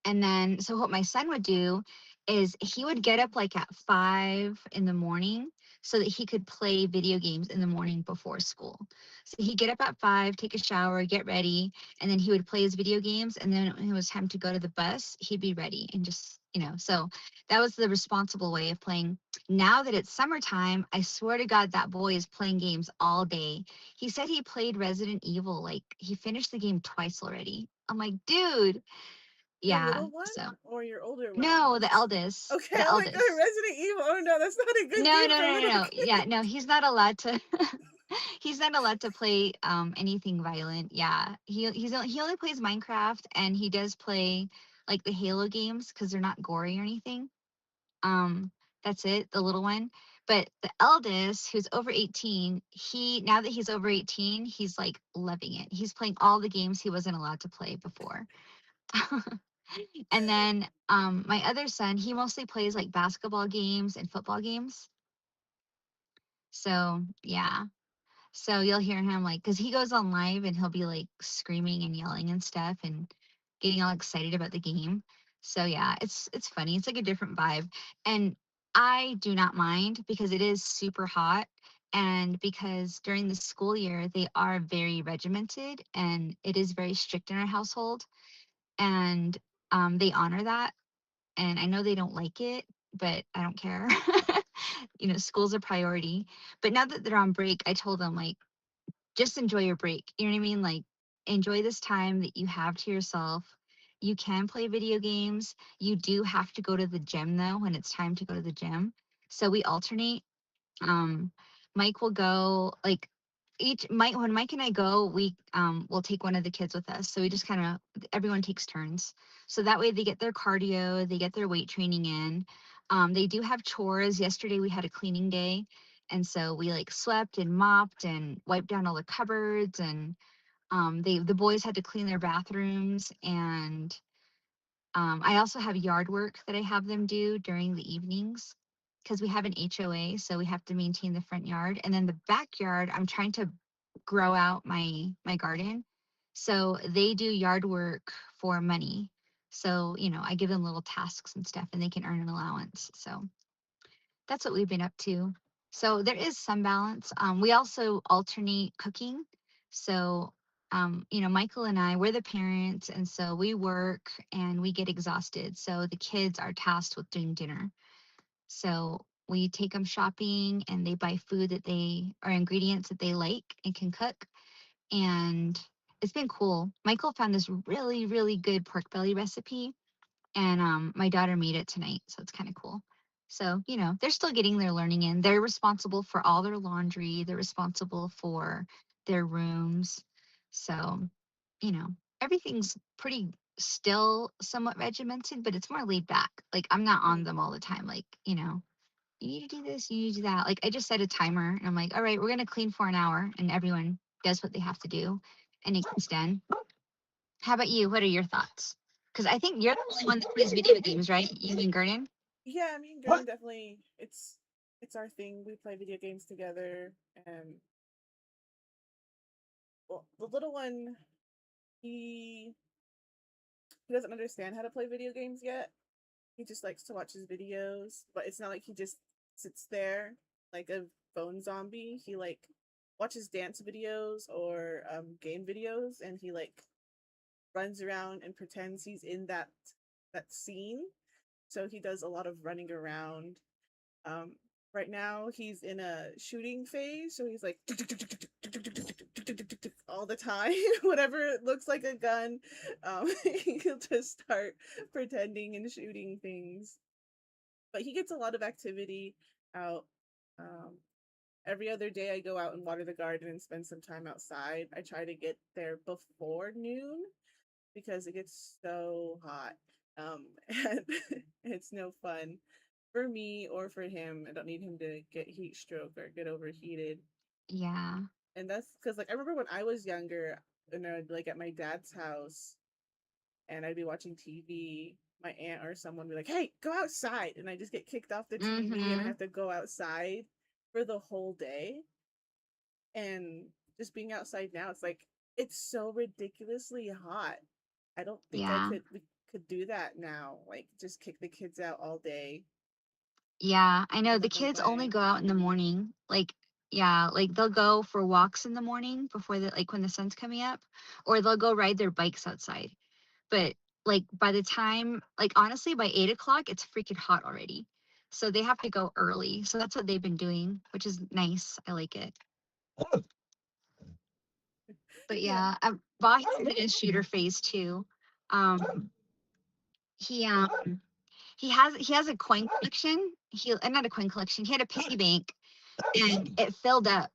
And then, so what my son would do is he would get up like at 5 in the morning so that he could play video games in the morning before school. So he'd get up at 5, take a shower, get ready, and then he would play his video games. And then when it was time to go to the bus, he'd be ready and just, so that was the responsible way of playing. Now that it's summertime, I swear to God, that boy is playing games all day. He said he played Resident Evil, like he finished the game twice already. I'm like, dude, Your yeah. little one So or your older one? no, the eldest, Okay, the oh my god, eldest. Resident Evil. Oh no, that's not a good No, game no, for no, no, little no. kids. Yeah, no, he's not allowed to. He's not allowed to play anything violent. Yeah, he only plays Minecraft, and he does play like the Halo games because they're not gory or anything. Um, that's it, the little one. But the eldest, who's over 18, he now that he's over 18, he's like loving it. He's playing all the games he wasn't allowed to play before. And then my other son, he mostly plays like basketball games and football games. So yeah. So you'll hear him like, because he goes on live and he'll be like screaming and yelling and stuff and getting all excited about the game. So yeah, it's funny. It's like a different vibe. And I do not mind because it is super hot. And because during the school year, they are very regimented and it is very strict in our household. And they honor that, and I know they don't like it, but I don't care. School's a priority. But now that they're on break, I told them like just enjoy your break. You know what I mean? Like enjoy this time that you have to yourself. You can play video games. You do have to go to the gym though when it's time to go to the gym. So we alternate. um Mike will go like each Mike when Mike and I go, we will take one of the kids with us. So we just kind of everyone takes turns. So that way they get their cardio, they get their weight training in. They do have chores. Yesterday we had a cleaning day. And so we like swept and mopped and wiped down all the cupboards, and the boys had to clean their bathrooms. And I also have yard work that I have them do during the evenings because we have an HOA, so we have to maintain the front yard. And then the backyard, I'm trying to grow out my garden. So they do yard work for money. So, I give them little tasks and stuff and they can earn an allowance. So that's what we've been up to. So there is some balance. We also alternate cooking. So, Michael and I, we're the parents, and so we work and we get exhausted. So the kids are tasked with doing dinner. So we take them shopping and they buy food that they or ingredients that they like and can cook. And it's been cool. Michael found this really, really good pork belly recipe, and my daughter made it tonight, so it's kind of cool. So they're still getting their learning in. They're responsible for all their laundry. They're responsible for their rooms. So you know everything's pretty still somewhat regimented, but it's more laid back. Like I'm not on Mhm. them all the time. Like you need to do this, you need to do that. Like I just set a timer and I'm like, all right, we're gonna clean for an hour, and everyone does what they have to do, and it gets done. How about you? What are your thoughts? Because I think you're the only one that plays video games, right? You and Garden? Yeah, me and Gurren definitely it's our thing. We play video games together, and well, the little one he he doesn't understand how to play video games yet. He just likes to watch his videos, but it's not like he just sits there like a phone zombie. He like watches dance videos or game videos, and he like runs around and pretends he's in that scene. So he does a lot of running around. Um, right now he's in a shooting phase, so he's like all the time. Whatever it looks like a gun, he'll just start pretending and shooting things. But he gets a lot of activity out. Um, every other day, I go out and water the garden and spend some time outside. I try to get there before noon because it gets so hot. And it's no fun for me or for him. I don't need him to get heat stroke or get overheated. Yeah. And that's because, like, I remember when I was younger and I would like at my dad's house and I'd be watching TV. My aunt or someone would be like, "Hey, go outside," and I just get kicked off the TV and I Mm-hmm. have to go outside for the whole day. And just being outside now, it's like it's so ridiculously hot. I don't think I Yeah. could we could do that now. Like just kick the kids out all day Yeah. I know and the let them kids only play. go out in the morning. Like, yeah, like they'll go for walks in the morning before the like when the sun's coming up, or they'll go ride their bikes outside. But like by the time, like honestly, by 8 o'clock, it's freaking hot already. So they have to go early. So that's what they've been doing, which is nice. I like it. But Yeah. yeah, Vahi's in his shooter phase too. Um, he um he has a coin collection. Not a coin collection. He had a piggy bank, and it filled up,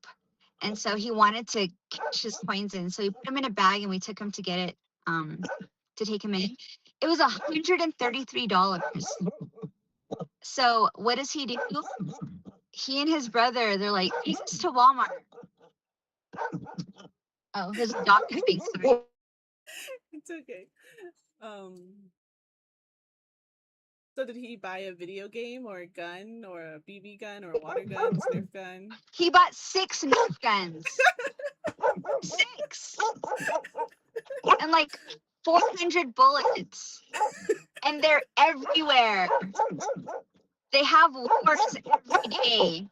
and so he wanted to cash his coins in. So he put them in a bag, and we took him to get it. To take him in. It was $133. So what does he do? He and his brother, they're like, take us to Walmart. Oh, his dog thinks. It's okay. Um so did he buy a video game or a gun or a BB gun or a water gun, Nerf gun? He bought 6 Nerf guns. 6. And like 400 bullets. And they're everywhere. They have wars every day.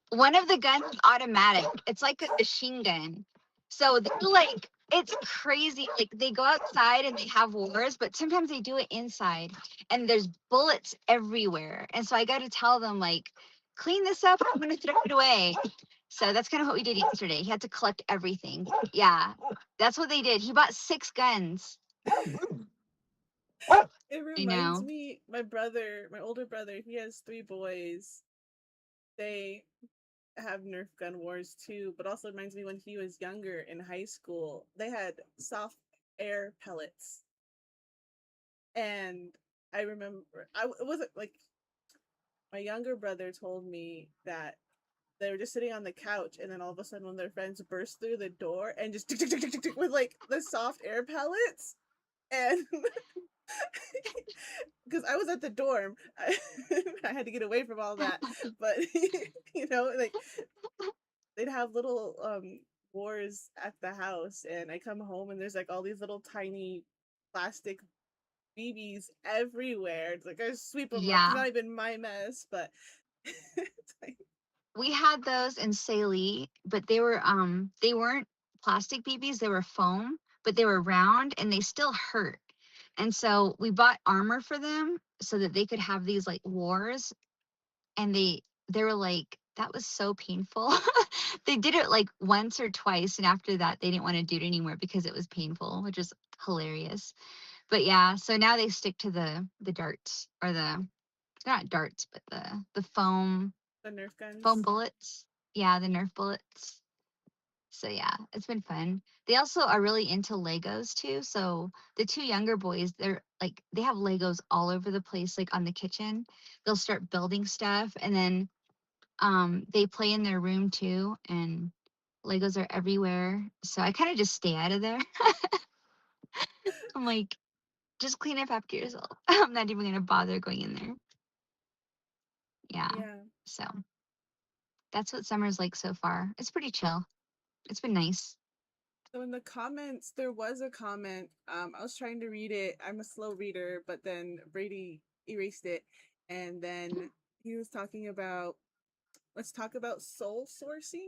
One of the guns is automatic. It's like a machine gun. So they're like, it's crazy. Like they go outside and they have wars, but sometimes they do it inside and there's bullets everywhere. And so I got to tell them like, clean this up. I'm going to throw it away. So that's kind of what we did yesterday. He had to collect everything. Yeah, that's what they did. He bought 6 guns. It I reminds know. me, my older brother, he has 3 boys. They have Nerf gun wars too, but also reminds me when he was younger in high school, they had soft air pellets. And I remember it wasn't like my younger brother told me that they were just sitting on the couch and then all of a sudden one of their friends burst through the door and just tick, tick, tick, tick, tick, tick, with like the soft air pellets and because I was at the dorm, I had to get away from all that. But like they'd have little wars at the house, and I come home and there's like all these little tiny plastic BBs everywhere. It's like I sweep them up. It's Yeah. not even my mess, but it's like, We had those in Saley, but they weren't plastic BBs, they were foam, but they were round and they still hurt. And so we bought armor for them so that they could have these like wars, and they were like, that was so painful. They did it like once or twice, and after that they didn't want to do it anymore because it was painful, which is hilarious. But yeah, so now they stick to the darts, or the, not darts, but the the Nerf foam guns. bullets. Yeah, the Nerf bullets. So yeah, it's been fun. They also are really into Legos too. So the 2 younger boys, they're like, they have Legos all over the place, like on the kitchen. They'll start building stuff, and then they play in their room too. And Legos are everywhere. So I kind of just stay out of there. I'm like, just clean up after yourself. I'm not even gonna bother going in there. Yeah. Yeah. So that's what summer's like so far. It's pretty chill. It's been nice. So in the comments, there was a comment. I was trying to read it. I'm a slow reader, but then Brady erased it. And then he was talking about, let's talk about soul sourcing.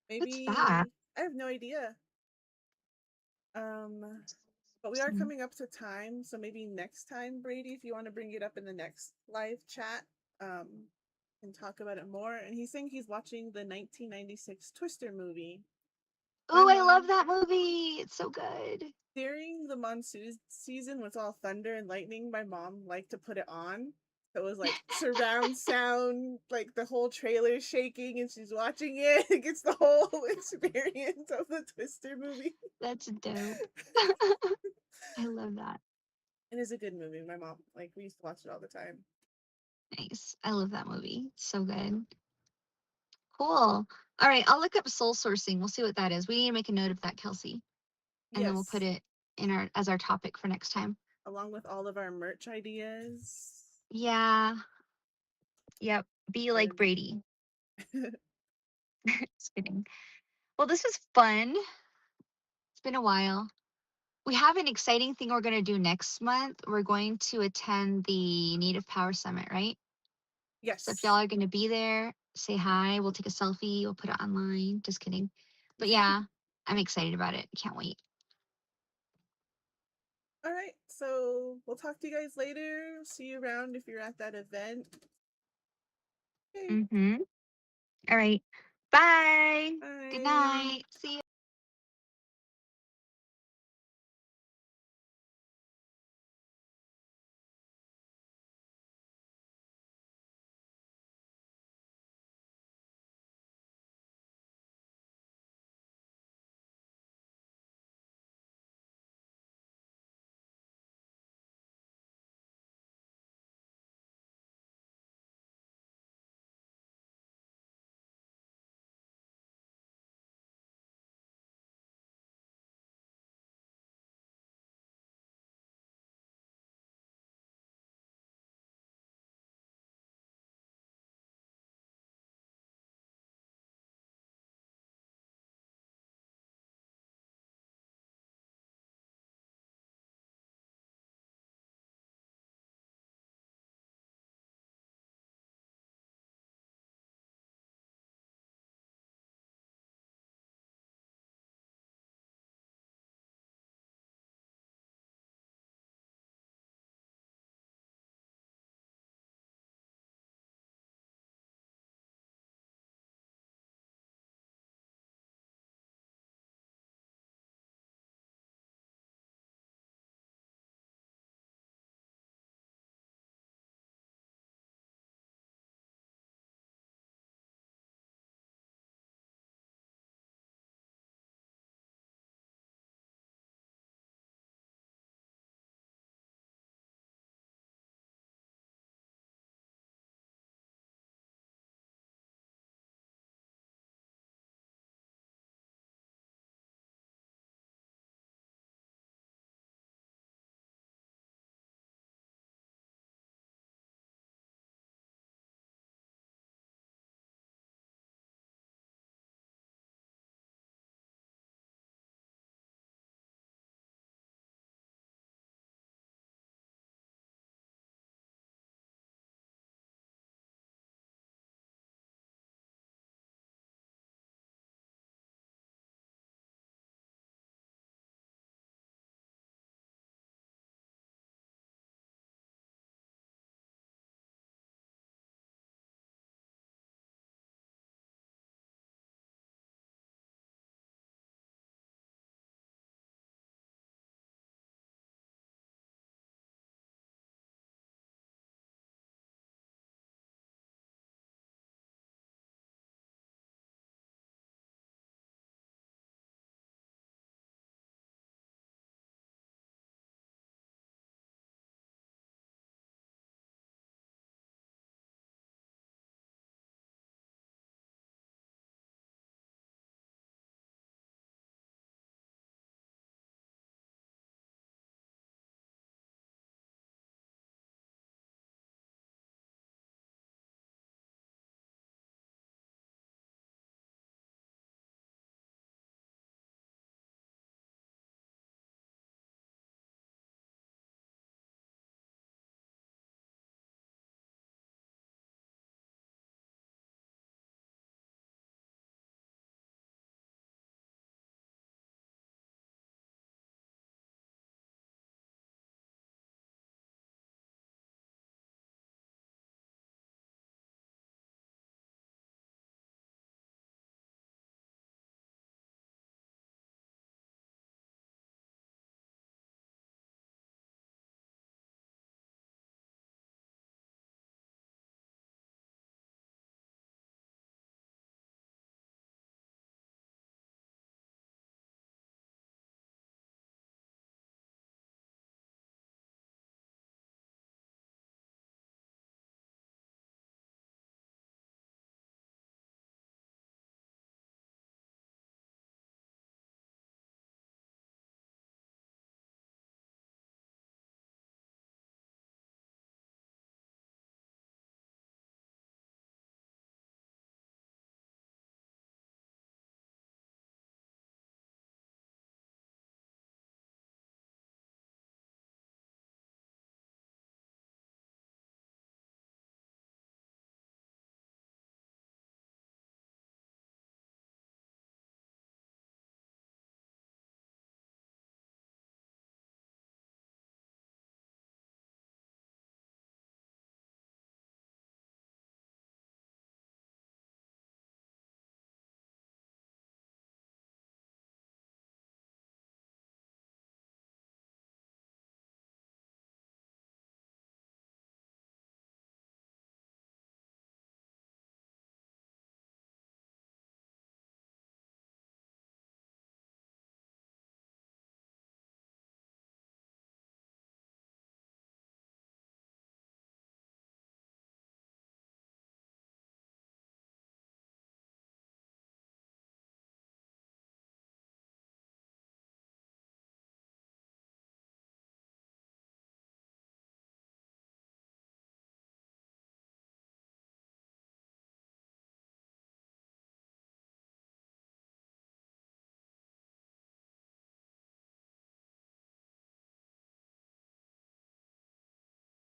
What's that? Maybe I have no idea. Um, but we are coming up to time, so maybe next time, Brady, if you want to bring it up in the next live chat, um, and talk about it more. And he's saying he's watching the 1996 Twister movie. My Oh, I love mom, that movie. It's so good. during the monsoon season with all thunder and lightning, my mom liked to put it on. So it was like surround sound, like the whole trailer shaking, and she's watching it. It gets the whole experience of the Twister movie. That's dope. I love that. It is a good movie. My mom, like, we used to watch it all the time. Nice. I love that movie. It's so good. Cool. All right, I'll look up soul sourcing. We'll see what that is. We need to make a note of that, Kelsey, and then we'll put Yes, it in our as our topic for next time. along with all of our merch ideas. Yeah. Yep. Be like And Brady. Just kidding. Well, this was fun. It's been a while. We have an exciting thing we're going to do next month. We're going to attend the Native Power Summit, right? So if y'all yes. are going to be there, say hi. We'll take a selfie. We'll put it online. Just kidding. But yeah, I'm excited about it. Can't wait. All right. So we'll talk to you guys later. See you around if you're at that event. Okay. Mm-hmm. All right. Bye. Good Bye. night. See you.